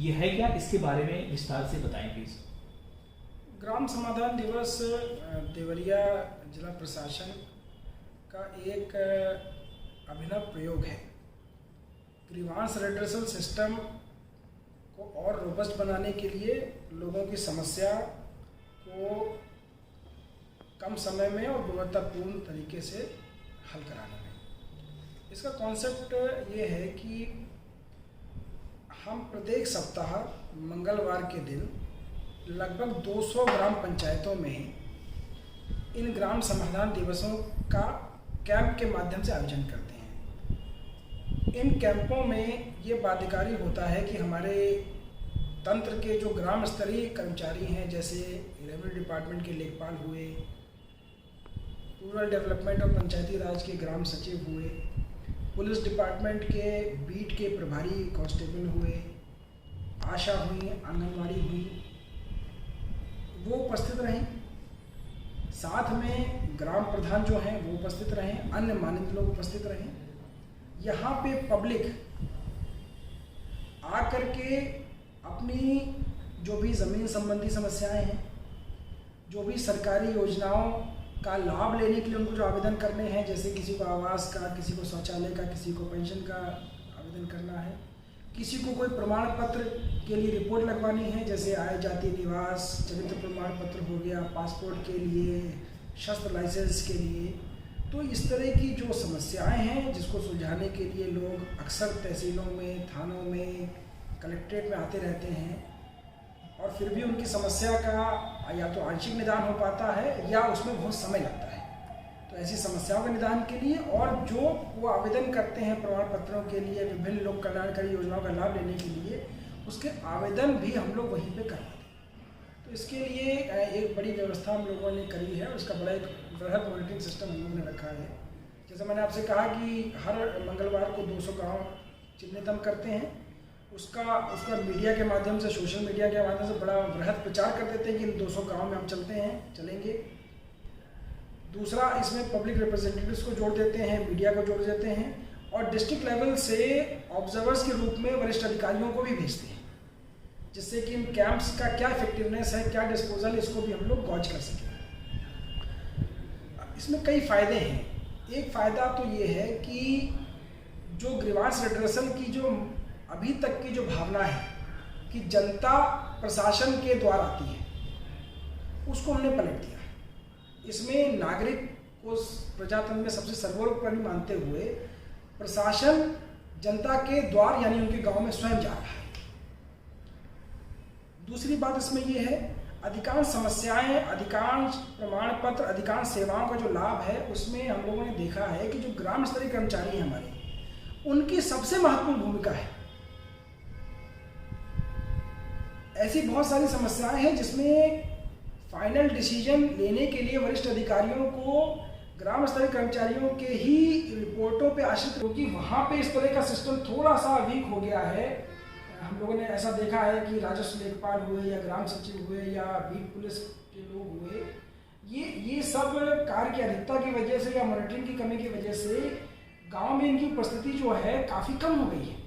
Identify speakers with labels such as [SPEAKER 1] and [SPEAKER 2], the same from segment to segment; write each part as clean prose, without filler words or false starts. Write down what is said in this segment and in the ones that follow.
[SPEAKER 1] ये है क्या, इसके बारे में विस्तार से बताएं प्लीज।
[SPEAKER 2] ग्राम समाधान दिवस देवरिया जिला प्रशासन का एक अभिनव प्रयोग है। ग्रीवांस रेड्रेसल सिस्टम को और रोबस्ट बनाने के लिए लोगों की समस्या को कम समय में और गुणवत्तापूर्ण तरीके से हल कराने में। इसका कॉन्सेप्ट ये है कि हम प्रत्येक सप्ताह मंगलवार के दिन लगभग 200 ग्राम पंचायतों में इन ग्राम समाधान दिवसों का कैंप के माध्यम से आयोजन करते हैं। इन कैंपों में ये बाध्यकारी होता है कि हमारे तंत्र के जो ग्राम स्तरीय कर्मचारी हैं, जैसे रेवेन्यू डिपार्टमेंट के लेखपाल हुए, रूरल डेवलपमेंट और पंचायती राज के ग्राम सचिव हुए, पुलिस डिपार्टमेंट के बीट के प्रभारी कांस्टेबल हुए, आशा हुई, आंगनवाड़ी हुई, वो उपस्थित रहें। साथ में ग्राम प्रधान जो हैं वो उपस्थित रहें, अन्य मान्यत लोग उपस्थित रहें। यहाँ पे पब्लिक आकर के अपनी जो भी ज़मीन संबंधी समस्याएं हैं, जो भी सरकारी योजनाओं का लाभ लेने के लिए उनको जो आवेदन करने हैं, जैसे किसी को आवास का, किसी को शौचालय का, किसी को पेंशन का आवेदन करना है, किसी को कोई प्रमाण पत्र के लिए रिपोर्ट लगवानी है, जैसे आय जाति निवास, चरित्र प्रमाण पत्र हो गया, पासपोर्ट के लिए, शस्त्र लाइसेंस के लिए। तो इस तरह की जो समस्याएं हैं जिसको सुलझाने के लिए लोग अक्सर तहसीलों में, थानों में, कलेक्ट्रेट में आते रहते हैं और फिर भी उनकी समस्या का या तो आंशिक निदान हो पाता है या उसमें बहुत समय लगता है। तो ऐसी समस्याओं के निदान के लिए और जो वो आवेदन करते हैं प्रमाण पत्रों के लिए, विभिन्न लोक कल्याणकारी योजनाओं का लाभ लेने के लिए, उसके आवेदन भी हम लोग वहीं पे करवाते हैं। तो इसके लिए एक बड़ी व्यवस्था हम लोगों ने करी है। उसका बड़ा एक वृहद मॉनिटरिंग सिस्टम हम लोगों ने रखा है। जैसे मैंने आपसे कहा कि हर मंगलवार को 200 गाँव चिन्हित हम करते हैं। उसका मीडिया के माध्यम से, सोशल मीडिया के माध्यम से बड़ा वृहद प्रचार कर देते हैं कि इन 200 गाँव में हम चलेंगे। दूसरा, इसमें पब्लिक रिप्रेजेंटेटिव्स को जोड़ देते हैं, मीडिया को जोड़ देते हैं और डिस्ट्रिक्ट लेवल से ऑब्जर्वर्स के रूप में वरिष्ठ अधिकारियों को भी भेजते हैं, जिससे कि इन कैंप्स का क्या इफेक्टिवनेस है, क्या डिस्पोजल, इसको भी हम लोग गॉज कर सकें। इसमें कई फ़ायदे हैं। एक फ़ायदा तो ये है कि जो ग्रीवांस रेड्रेसल की जो अभी तक की जो भावना है कि जनता प्रशासन के द्वारा आती है, उसको हमने पलट दिया। इसमें नागरिक को प्रजातंत्र में सबसे सर्वोपरि मानते हुए प्रशासन जनता के द्वार यानी उनके गांव में स्वयं जा रहा है। दूसरी बात इसमें यह है, अधिकांश समस्याएं, अधिकांश प्रमाण पत्र, अधिकांश सेवाओं का जो लाभ है, उसमें हम लोगों ने देखा है कि जो ग्राम स्तरीय कर्मचारी हैं हमारे, उनकी सबसे महत्वपूर्ण भूमिका है। ऐसी बहुत सारी समस्याएं हैं जिसमें फाइनल डिसीजन लेने के लिए वरिष्ठ अधिकारियों को ग्राम स्तरीय कर्मचारियों के ही रिपोर्टों पे आश्रित, क्योंकि वहाँ पे इस तरह का सिस्टम थोड़ा सा वीक हो गया है। हम लोगों ने ऐसा देखा है कि राजस्व लेखपाल हुए या ग्राम सचिव हुए या बीट पुलिस के लोग हुए, ये सब कार्य की अधिकता की वजह से या मॉनिटरिंग की कमी की वजह से गाँव में इनकी उपस्थिति जो है काफ़ी कम हो गई है।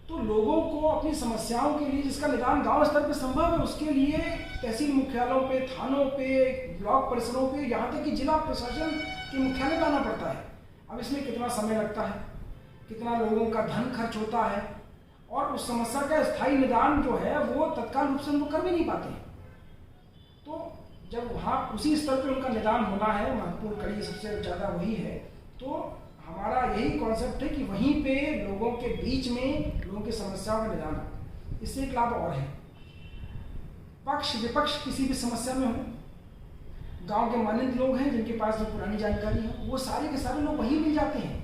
[SPEAKER 2] तो लोगों को अपनी समस्याओं के लिए जिसका निदान गांव स्तर पर संभव है, उसके लिए तहसील मुख्यालयों पे, थानों पे, ब्लॉक परिसरों पे, यहाँ तक कि जिला प्रशासन के मुख्यालय जाना पड़ता है। अब इसमें कितना समय लगता है, कितना लोगों का धन खर्च होता है और उस समस्या का स्थायी निदान जो है वो तत्काल रूप से उनको कर भी नहीं पाते। तो जब वहाँ उसी स्तर पर उनका निदान होना है, महत्वपूर्ण कड़ी सबसे ज़्यादा वही है। तो हमारा यही कॉन्सेप्ट है कि वहीं पे लोगों के बीच में लोगों की समस्याओं का निदान हो। इससे एक लाभ और है, पक्ष विपक्ष किसी भी समस्या में हो, गांव के मान्यत लोग हैं जिनके पास जो पुरानी जानकारी है, वो सारे के सारे लोग वहीं मिल जाते हैं।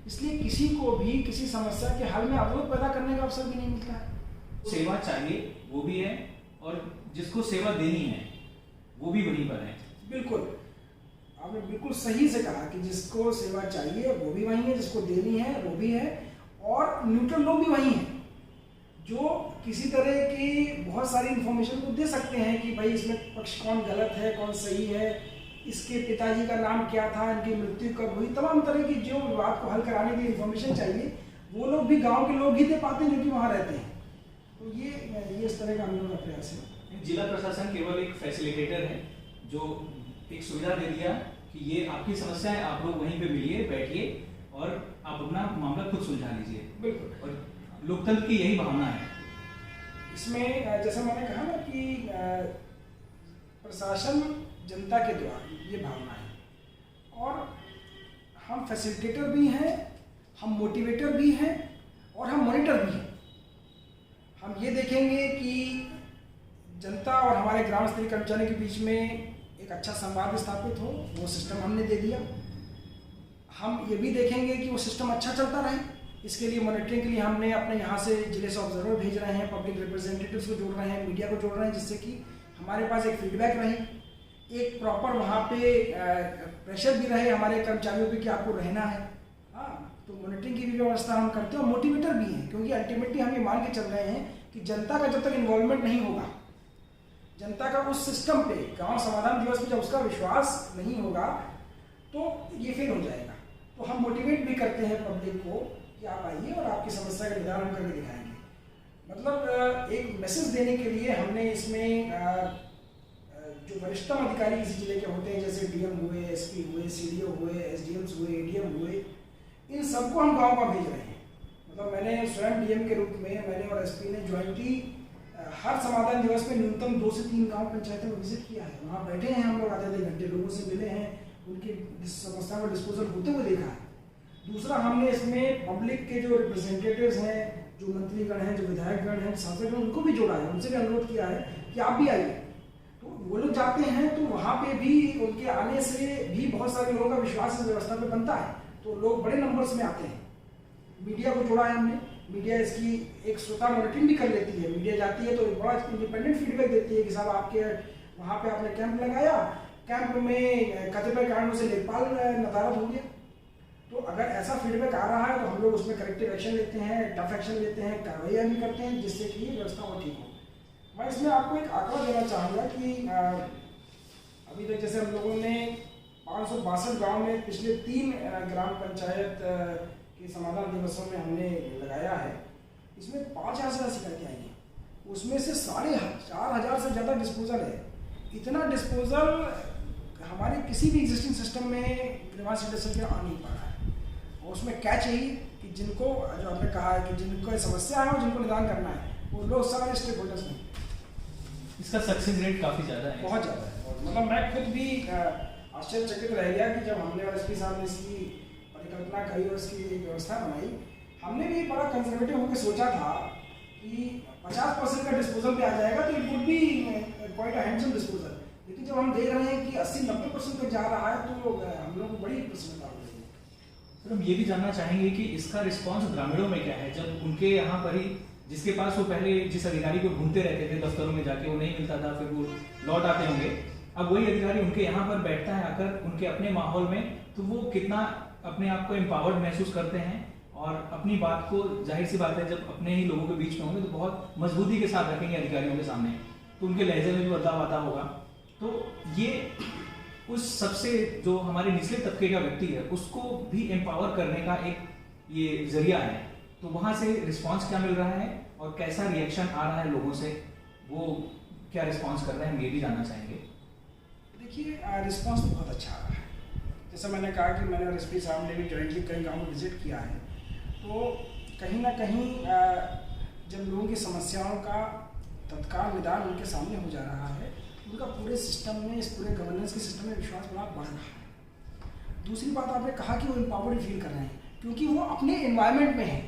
[SPEAKER 2] इसलिए किसी को भी किसी समस्या के हल में अवरोध पैदा करने का अवसर भी नहीं मिलता है।
[SPEAKER 1] सेवा चाहिए वो भी है और जिसको सेवा देनी है वो भी वहीं पर है।
[SPEAKER 2] बिल्कुल, आपने बिल्कुल सही से कहा कि जिसको सेवा चाहिए वो भी वही है, जिसको देनी है वो भी है और न्यूट्रल लोग भी वही हैं जो किसी तरह की बहुत सारी इन्फॉर्मेशन को दे सकते हैं कि भाई इसमें पक्ष कौन गलत है, कौन सही है, इसके पिताजी का नाम क्या था, इनकी मृत्यु कब हुई, तमाम तरह की जो विवाद को हल कराने की इन्फॉर्मेशन चाहिए वो लोग भी गाँव के लोग ही दे पाते हैं जो कि वहाँ रहते हैं। तो ये इस तरह का हम लोगों का प्रयास है।
[SPEAKER 1] जिला प्रशासन केवल एक फैसिलिटेटर है जो एक सुविधा दे दिया कि ये आपकी समस्या है, आप लोग वहीं पे मिलिए, बैठिए और आप अपना मामला खुद सुलझा लीजिए।
[SPEAKER 2] बिल्कुल,
[SPEAKER 1] और लोकतंत्र की यही भावना है
[SPEAKER 2] इसमें। जैसा मैंने कहा ना कि प्रशासन जनता के द्वारा, ये भावना है। और हम फैसिलिटेटर भी हैं, हम मोटिवेटर भी हैं और हम मॉनिटर भी हैं। हम ये देखेंगे कि जनता और हमारे ग्राम स्तरीय कर्मचारियों के बीच में एक अच्छा संवाद स्थापित हो, वो सिस्टम हमने दे दिया। हम ये भी देखेंगे कि वो सिस्टम अच्छा चलता रहे, इसके लिए मॉनिटरिंग के लिए हमने अपने यहाँ से जिले से ऑब्जर्वर भेज रहे हैं, पब्लिक रिप्रेजेंटेटिव्स को जोड़ रहे हैं, मीडिया को जोड़ रहे हैं, जिससे कि हमारे पास एक फीडबैक रहे, एक प्रॉपर वहाँ पे प्रेशर भी रहे हमारे कर्मचारियों पे कि आपको रहना है। हाँ, तो मॉनिटरिंग की भी व्यवस्था हम करते हैं और मोटिवेटर भी हैं, क्योंकि अल्टीमेटली हम ये मान के चल रहे हैं कि जनता का जब तक इन्वॉल्वमेंट नहीं होगा, जनता का उस सिस्टम पे, गांव समाधान दिवस पे जब उसका विश्वास नहीं होगा तो ये फेल हो जाएगा। तो हम मोटिवेट भी करते हैं पब्लिक को कि आप आइए और आपकी समस्या का निदान हम करके दिखाएंगे। मतलब एक मैसेज देने के लिए हमने इसमें जो वरिष्ठतम अधिकारी किसी जिले के होते हैं, जैसे डीएम हुए, एसपी हुए, सीडीओ हुए, एसडीएम्स हुए, एडीएम हुए, इन सबको हम गाँव का भेज रहे हैं। मतलब मैंने स्वयं डीएम के रूप में, मैंने और एसपी ने ज्वाइंटली हर समाधान दिवस में न्यूनतम 2 से 3 गांव पंचायतों में विजिट किया है। वहाँ बैठे हैं हम लोग, आधे घंटे लोगों से मिले हैं, उनकी समस्या का डिस्पोजल होते हुए देखा है। दूसरा, हमने इसमें पब्लिक के जो रिप्रेजेंटेटिव्स हैं, जो मंत्रीगण हैं, जो विधायकगण हैं, सांसदगण, उनको भी जोड़ा है, उनसे भी अनुरोध किया है कि आप भी आइए। तो वो लोग जाते हैं तो वहाँ पे भी उनके आने से भी बहुत सारे लोगों का विश्वास इस व्यवस्था पे बनता है, तो लोग बड़े नंबर्स में आते हैं। मीडिया को जोड़ा है हमने, मीडिया इसकी एक स्वतः मॉनिटरिंग भी कर लेती है। मीडिया जाती है तो बड़ा इंडिपेंडेंट फीडबैक देती है कि साहब आपके वहाँ पे आपने कैंप लगाया, कैंप में कतिपय कारणों से लेखपाल नदारद हो गया। तो अगर ऐसा फीडबैक आ रहा है तो हम लोग उसमें करेक्टिव एक्शन लेते हैं, टफ एक्शन लेते हैं, कार्रवाई भी करते हैं, जिससे कि व्यवस्था और ठीक हो। मैं इसमें आपको एक आंकड़ा देना चाहूँगा कि अभी तक जैसे हम लोगों ने 562 गाँव में पिछले 3 ग्राम पंचायत के समाधान दिवसों में हमने लगाया है। इसमें 5000 से ज़्यादा शिकायतें आई हैं, उसमें से 4500 से ज़्यादा डिस्पोजल है। इतना डिस्पोजल हमारे किसी भी एग्जिस्टिंग सिस्टम में ग्रीवांस सेटलमेंट के आ नहीं पा रहा है। और उसमें कैच यही कि जिनको, जो आपने कहा है कि जिनको समस्या है और जिनको निदान करना है, वो लोग सारे स्टेक होल्डर्स नहीं।
[SPEAKER 1] इसका सक्सेस रेट काफ़ी ज़्यादा है,
[SPEAKER 2] बहुत ज़्यादा है। मतलब मैं खुद भी आश्चर्यचकित रह गया कि जब हमने और एसपी साहब ने इसकी परिकल्पना करी और इसकी व्यवस्था बनाई, हमने भी बड़ा कंजर्वेटिव होकर सोचा था कि 50% का डिस्पोजल पे आ जाएगा तो it would be quite a handsome disposal. लेकिन जब हम देख रहे हैं कि 80-90% तक जा रहा है तो हम लोग को बड़ी प्रसन्नता हो रही है।
[SPEAKER 1] सर, हम ये भी जानना चाहेंगे कि इसका रिस्पांस ग्रामीणों में क्या है, जब उनके यहाँ पर ही जिसके पास वो पहले जिस अधिकारी को ढूंढते रहते थे दफ्तरों में जाके, वो नहीं मिलता था, फिर वो लौट आते होंगे, अब वही अधिकारी उनके यहाँ पर बैठता है आकर उनके अपने माहौल में, तो वो कितना अपने आप को एम्पावर्ड महसूस करते हैं और अपनी बात को, जाहिर सी बात है जब अपने ही लोगों के बीच में होंगे तो बहुत मजबूती के साथ रखेंगे अधिकारियों के सामने, तो उनके लहजे में भी बदलाव आता होगा। तो ये उस सबसे जो हमारे निचले तबके का व्यक्ति है उसको भी एम्पावर करने का एक ये जरिया है। तो वहाँ से रिस्पांस क्या मिल रहा है और कैसा रिएक्शन आ रहा है लोगों से, वो क्या रिस्पांस कर रहे हैं, हम ये भी जानना चाहेंगे।
[SPEAKER 2] देखिए, रिस्पांस तो बहुत अच्छा आ रहा है। जैसा मैंने कहा कि मैंने और एसपी साहब ने भी जॉइंटली कई गाँव में विजिट किया है, तो कहीं ना कहीं जब लोगों की समस्याओं का तत्काल निदान उनके सामने हो जा रहा है, उनका पूरे सिस्टम में, इस पूरे गवर्नेंस के सिस्टम में विश्वास बड़ा बढ़ रहा है। दूसरी बात, आपने कहा कि वो एम्पावर्ड फील कर रहे हैं क्योंकि वो अपने एनवायरनमेंट में है,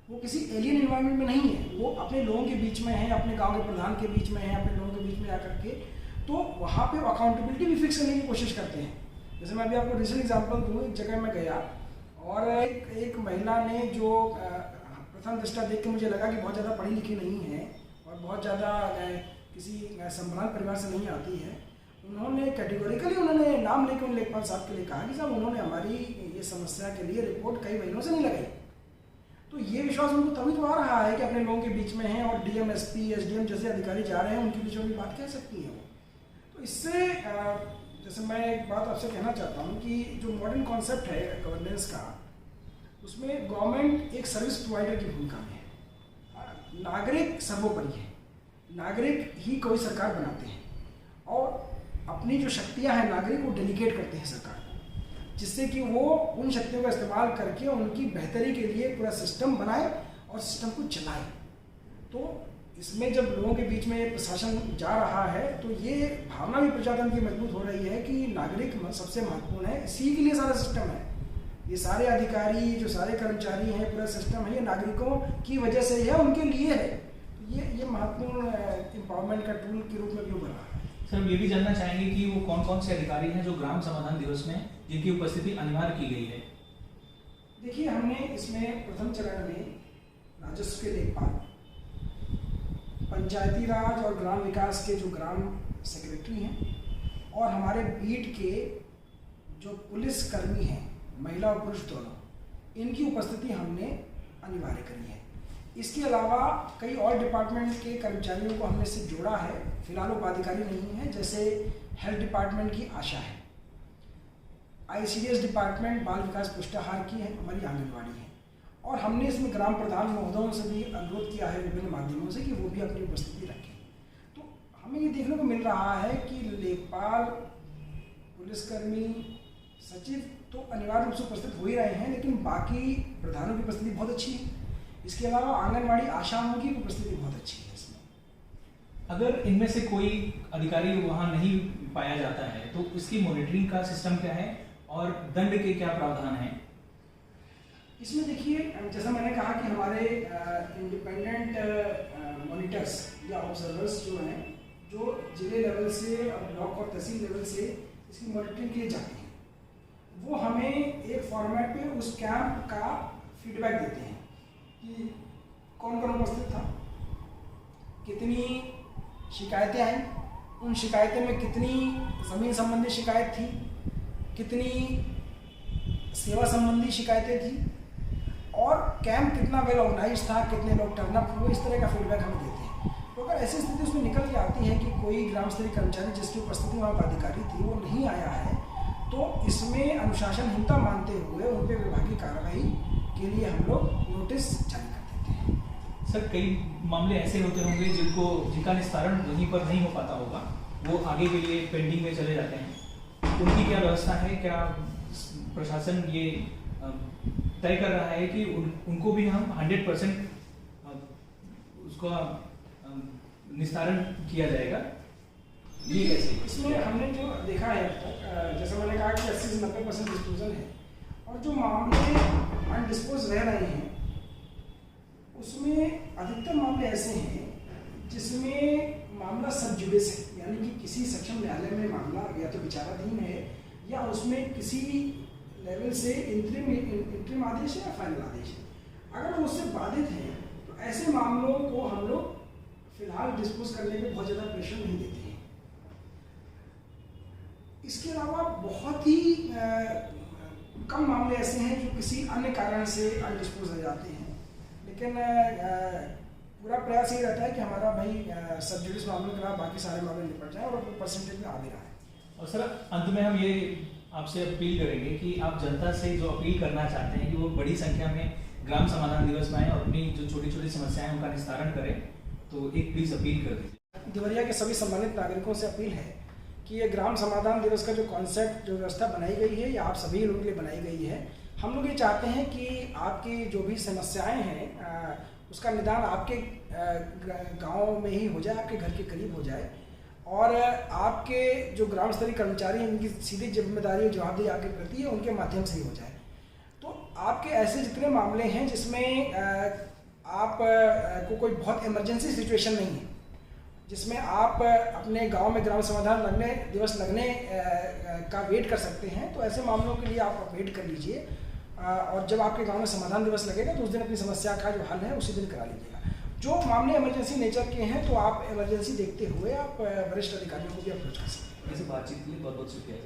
[SPEAKER 2] वो किसी एलियन एनवायरनमेंट में नहीं है, वो अपने लोगों के बीच में है, अपने गांव के प्रधान के बीच में है, अपने लोगों के बीच में आकर के, तो वहाँ पे अकाउंटेबिलिटी भी फिक्स करने की कोशिश करते हैं। जैसे मैं अभी आपको रिसेंट एग्जांपल दूँ, एक जगह मैं गया और एक महिला ने जो प्रथम दृष्टया देख के मुझे लगा कि बहुत ज़्यादा पढ़ी लिखी नहीं है और बहुत ज़्यादा किसी संभ्रांत परिवार से नहीं आती है, उन्होंने कैटेगोरिकली उन्होंने नाम लेकर उन लेखपाल साहब के लिए कहा कि साहब उन्होंने हमारी ये समस्या के लिए रिपोर्ट कई महीनों से नहीं लगाई। तो ये विश्वास उनको तभी तो आ रहा है कि अपने लोगों के बीच में है और डीएम, एसपी, एसडीएम जैसे अधिकारी जा रहे हैं, उनके बीच में भी बात कह सकती है वो। तो इससे जैसे मैं एक बात आपसे कहना चाहता हूँ कि जो मॉडर्न कॉन्सेप्ट है गवर्नेंस का, उसमें गवर्नमेंट एक सर्विस प्रोवाइडर की भूमिका में है। नागरिक सर्वोपरि है, नागरिक ही कोई सरकार बनाते हैं और अपनी जो शक्तियां हैं नागरिक वो डेलीगेट करते हैं सरकार को, जिससे कि वो उन शक्तियों का इस्तेमाल करके उनकी बेहतरी के लिए पूरा सिस्टम बनाए और सिस्टम को चलाए। तो इसमें जब लोगों के बीच में प्रशासन जा रहा है तो ये भावना भी प्रजातंत्र की मजबूत हो रही है कि नागरिक सबसे महत्वपूर्ण है, इसी के लिए सारा सिस्टम है। ये सारे अधिकारी जो सारे कर्मचारी हैं पूरा सिस्टम है, ये नागरिकों की वजह से है, उनके लिए है। तो ये महत्वपूर्ण एम्पावरमेंट का टूल के रूप में भी उभर रहा है।
[SPEAKER 1] सर, हम ये भी जानना चाहेंगे कि वो कौन कौन से अधिकारी हैं जो ग्राम समाधान दिवस में जिनकी उपस्थिति अनिवार्य की गई है।
[SPEAKER 2] देखिए, हमने इसमें प्रथम चरण में राजस्व के लेखपाल, पंचायती राज और ग्राम विकास के जो ग्राम सेक्रेटरी हैं और हमारे बीट के जो पुलिस कर्मी हैं, महिला और पुरुष दोनों, इनकी उपस्थिति हमने अनिवार्य करी है। इसके अलावा कई और डिपार्टमेंट के कर्मचारियों को हमने इससे जोड़ा है, फिलहाल वो पदाधिकारी नहीं है, जैसे हेल्थ डिपार्टमेंट की आशा है, ICDS डिपार्टमेंट बाल विकास पुष्टाहार की है, हमारी आंगनबाड़ी है। और हमने इसमें ग्राम प्रधान महोदयों से भी अनुरोध किया है विभिन्न माध्यमों से कि वो भी अपनी उपस्थिति रखें। तो हमें ये देखने को मिल रहा है कि लेखपाल, पुलिसकर्मी, सचिव तो अनिवार्य रूप से उपस्थित हो ही रहे हैं, लेकिन बाकी प्रधानों की उपस्थिति बहुत अच्छी है। इसके अलावा आंगनबाड़ी आशाओं की उपस्थिति बहुत अच्छी है इसमें।
[SPEAKER 1] अगर इनमें से कोई अधिकारी वहाँ नहीं पाया जाता है तो इसकी मॉनिटरिंग का सिस्टम क्या है और दंड के क्या प्रावधान हैं?
[SPEAKER 2] इसमें देखिए, जैसा मैंने कहा कि हमारे इंडिपेंडेंट मॉनिटर्स या ऑब्जर्वर्स जो हैं, जो जिले लेवल से और ब्लॉक और तहसील लेवल से इसकी मॉनिटरिंग के लिए जाते हैं, वो हमें एक फॉर्मेट पे उस कैंप का फीडबैक देते हैं कि कौन कौन उपस्थित था, कितनी शिकायतें आई, उन शिकायतें में कितनी ज़मीन संबंधी शिकायत थी, कितनी सेवा संबंधी शिकायतें थी और कैंप कितना वेल ऑर्गेनाइज था, कितने लोग टर्न अप हुए, इस तरह का फीडबैक हमें देते हैं। तो अगर ऐसी स्थिति उसमें निकल के आती है कि कोई ग्राम स्तरीय कर्मचारी जिसकी उपस्थिति वहाँ पर अधिकारी थी वो नहीं आया है, तो इसमें अनुशासनहीनता मानते हुए उन पर विभागीय कार्रवाई के लिए हम लोग नोटिस जारी कर देते हैं।
[SPEAKER 1] सर, कई मामले ऐसे होते होंगे जिनका निस्तारण वहीं पर नहीं हो पाता होगा, वो आगे के लिए पेंडिंग में चले जाते हैं, उनकी क्या व्यवस्था है? क्या प्रशासन ये तय कर रहा है कि उनको भी हम 100% उसका निस्तारण किया जाएगा? ये कैसे?
[SPEAKER 2] इसमें हमने जो देखा है अब तक, जैसा मैंने कहा कि 80 से 90% डिस्पोजल है और जो मामले अनडिस्पोज रह रहे हैं उसमें अधिकतर मामले ऐसे हैं जिसमें मामला सब जुडिस है, यानी कि किसी सक्षम न्यायालय में मामला या तो विचाराधीन है या उसमें किसी लेवल से इंटरिम आदेश है या फाइनल आदेश है। अगर वो उससे बाधित हैं तो ऐसे मामलों को हम लोग फिलहाल डिस्पोज करने में बहुत ज़्यादा प्रेशर नहीं देते हैं। इसके अलावा बहुत ही कम मामले ऐसे हैं जो किसी अन्य कारण से अनडिस्पोज हो जाते हैं, लेकिन पूरा प्रयास ये रहता है कि हमारा भाई सब जुडिस मामलों के अलावा बाकी सारे मामले निपट जाए और वो परसेंटेज में आ भी रहा है।
[SPEAKER 1] और सर, अंत में हम ये आपसे अपील करेंगे कि आप जनता से जो अपील करना चाहते हैं कि वो बड़ी संख्या में ग्राम समाधान दिवस में आए और अपनी जो छोटी छोटी समस्याएं उनका निस्तारण करें, तो एक प्लीज अपील कर दीजिए।
[SPEAKER 2] देवरिया के सभी सम्मानित नागरिकों से अपील है कि ये ग्राम समाधान दिवस का जो कॉन्सेप्ट, जो व्यवस्था बनाई गई है, ये आप सभी लोगों के लिए बनाई गई है। हम लोग ये चाहते हैं कि आपकी जो भी समस्याएं हैं उसका निदान आपके गाँव में ही हो जाए, आपके घर के करीब हो जाए और आपके जो ग्राम स्तरीय कर्मचारी हैं उनकी सीधी जिम्मेदारी और जवाबदेही आपके प्रति है, उनके माध्यम से ही हो जाए। तो आपके ऐसे जितने मामले हैं जिसमें आप को कोई बहुत इमरजेंसी सिचुएशन नहीं है, जिसमें आप अपने गांव में ग्राम समाधान दिवस लगने का वेट कर सकते हैं, तो ऐसे मामलों के लिए आप वेट कर लीजिए और जब आपके गांव में समाधान दिवस लगेगा तो उस दिन अपनी समस्या का जो हल है उसी दिन करा लीजिएगा। जो मामले इमरजेंसी नेचर के हैं तो आप इमरजेंसी देखते हुए आप वरिष्ठ अधिकारियों को भी अप्रोच कर सकते हैं।
[SPEAKER 1] ऐसे बातचीत के लिए बहुत बहुत शुक्रिया।